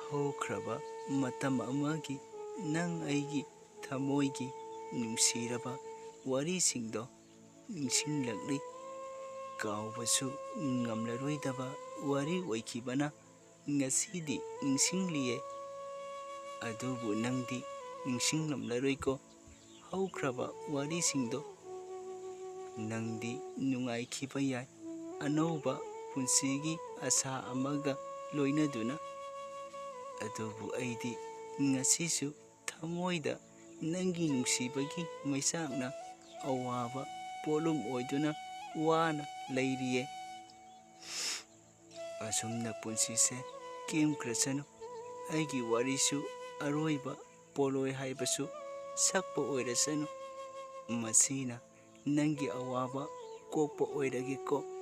ꯍꯧꯈ꯭ꯔꯕ ꯃꯇꯝ ꯑꯃꯒꯤ ꯅꯪ ꯑꯩꯒꯤ ꯊꯃꯣꯏꯒꯤ ꯅꯨꯡꯁꯤꯔꯕ ꯋꯥꯔꯤꯁꯤꯡꯗꯣ ꯅꯤꯡꯁꯤꯡꯂꯛꯂꯤ꯫ ꯀꯥꯎꯕꯁꯨ ꯉꯝꯂꯔꯣꯏꯗꯕ ꯋꯥꯔꯤ ꯑꯣꯏꯈꯤꯕꯅ ꯉꯁꯤꯗꯤ ꯅꯤꯡꯁꯤꯡꯂꯤꯌꯦ꯫ ꯑꯗꯨꯕꯨ ꯅꯪꯗꯤ ꯅꯤꯡꯁꯤꯡꯂꯝꯂꯔꯣꯏꯀꯣ ꯍꯧꯈ꯭ꯔꯕ ꯋꯥꯔꯤꯁꯤꯡꯗꯣ꯫ ꯅꯪꯗꯤ ꯅꯨꯡꯉꯥꯏꯈꯤꯕ ꯌꯥꯏ ꯑꯅꯧꯕ ꯄꯨꯟꯁꯤꯒꯤ ꯑꯁꯥ ꯑꯃꯒ ꯂꯣꯏꯅꯗꯨꯅ꯫ ꯑꯗꯨꯕꯨ ꯑꯩꯗꯤ ꯉꯁꯤꯁꯨ ꯊꯃꯣꯏꯗ ꯅꯪꯒꯤ ꯅꯨꯡꯁꯤꯕꯒꯤ ꯃꯩꯆꯥꯛꯅ ꯑꯋꯥꯕ ꯄꯣꯠꯂꯨꯝ ꯑꯣꯏꯗꯨꯅ ꯋꯥꯅ ꯂꯩꯔꯤꯌꯦ꯫ ꯑꯁꯨꯝꯅ ꯄꯨꯟꯁꯤꯁꯦ ꯀꯦꯝꯈ꯭ꯔꯁꯅꯨ, ꯑꯩꯒꯤ ꯋꯥꯔꯤꯁꯨ ꯑꯔꯣꯏꯕ ꯄꯣꯂꯣꯏ ꯍꯥꯏꯕꯁꯨ ꯁꯛꯄ ꯑꯣꯏꯔꯁꯅꯨ꯫ ꯃꯁꯤꯅ ꯅꯪꯒꯤ ꯑꯋꯥꯕ ꯀꯣꯛꯄ ꯑꯣꯏꯔꯒꯦꯀꯣ꯫